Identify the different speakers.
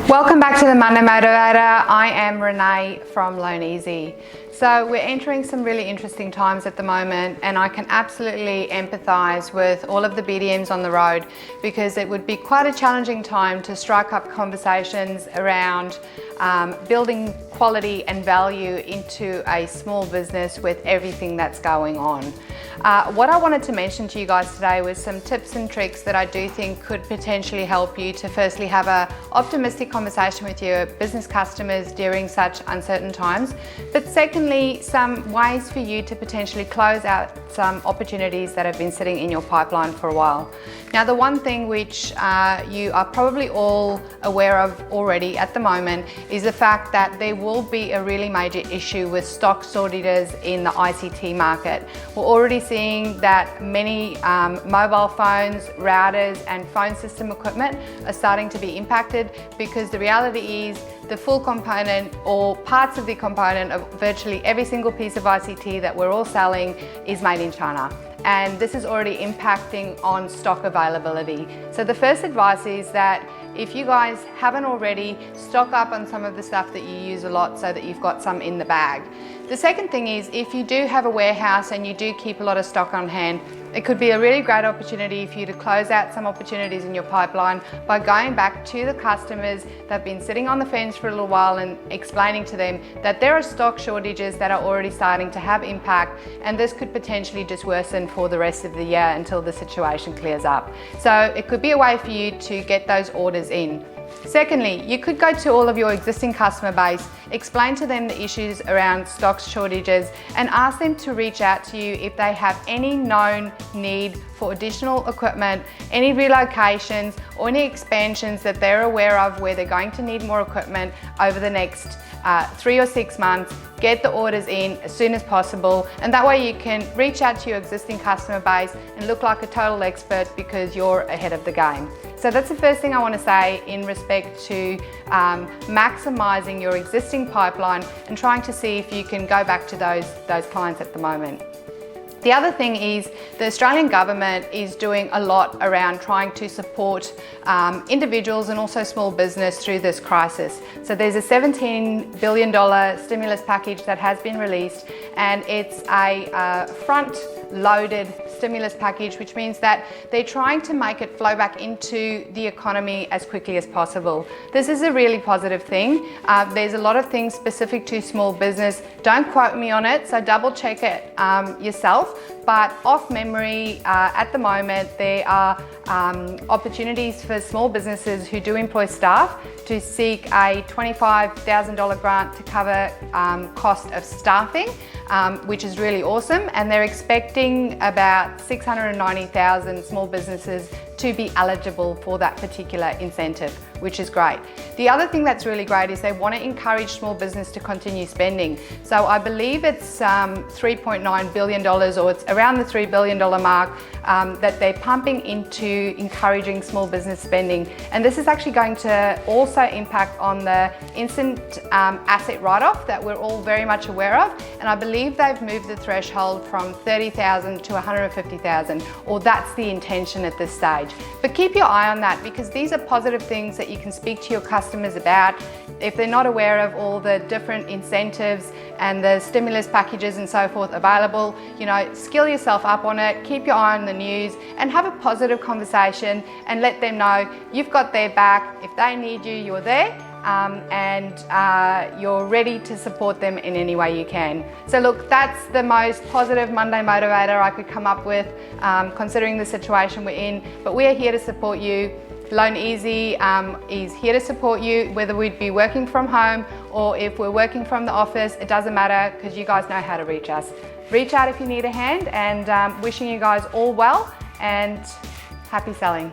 Speaker 1: Welcome back to the Monday Motivator. I am Renee from LoanEasy. So we're entering some really interesting times at the moment, and I can absolutely empathise with all of the BDMs on the road, because it would be quite a challenging time to strike up conversations around building quality and value into a small business with everything that's going on. What I wanted to mention to you guys today was some tips and tricks that I do think could potentially help you to firstly have an optimistic conversation with your business customers during such uncertain times, but secondly, some ways for you to potentially close out some opportunities that have been sitting in your pipeline for a while. Now, the one thing which you are probably all aware of already at the moment is the fact that there will be a really major issue with stock shortages in the ICT market. We're already seeing that many mobile phones, routers and phone system equipment are starting to be impacted, because the reality is the full component or parts of the component of virtually every single piece of ICT that we're all selling is made in China. And this is already impacting on stock availability. So the first advice is that if you guys haven't already, stock up on some of the stuff that you use a lot so that you've got some in the bag. The second thing is, if you do have a warehouse and you do keep a lot of stock on hand, it could be a really great opportunity for you to close out some opportunities in your pipeline by going back to the customers that have been sitting on the fence for a little while and explaining to them that there are stock shortages that are already starting to have impact, and this could potentially just worsen for the rest of the year until the situation clears up. So it could be a way for you to get those orders in. Secondly, you could go to all of your existing customer base, explain to them the issues around stock shortages, and ask them to reach out to you if they have any known need for additional equipment, any relocations or any expansions that they're aware of where they're going to need more equipment over the next 3 or 6 months. Get the orders in as soon as possible, and that way you can reach out to your existing customer base and look like a total expert because you're ahead of the game. So that's the first thing I want to say in respect to maximising your existing pipeline and trying to see if you can go back to those clients at the moment. The other thing is the Australian government is doing a lot around trying to support individuals and also small business through this crisis. So there's a $17 billion stimulus package that has been released, and it's a front-loaded stimulus package, which means that they're trying to make it flow back into the economy as quickly as possible. This is a really positive thing. There's a lot of things specific to small business. Don't quote me on it, so double check it yourself. But off memory, at the moment, there are opportunities for small businesses who do employ staff to seek a $25,000 grant to cover cost of staffing, which is really awesome. And they're expecting about 690,000 small businesses to be eligible for that particular incentive, which is great. The other thing that's really great is they want to encourage small business to continue spending. So I believe it's $3.9 billion, or it's around the $3 billion mark, that they're pumping into encouraging small business spending. And this is actually going to also impact on the instant asset write-off that we're all very much aware of. And I believe they've moved the threshold from $30,000 to $150,000, or that's the intention at this stage. But keep your eye on that, because these are positive things that you can speak to your customers about. If they're not aware of all the different incentives and the stimulus packages and so forth available, you know, skill yourself up on it, keep your eye on the news and have a positive conversation and let them know you've got their back. If they need you, you're there. And you're ready to support them in any way you can. So look, that's the most positive Monday motivator I could come up with, considering the situation we're in. But we are here to support you. LoanEasy is here to support you, whether we'd be working from home or if we're working from the office. It doesn't matter, because you guys know how to reach us. Reach out if you need a hand, and wishing you guys all well and happy selling.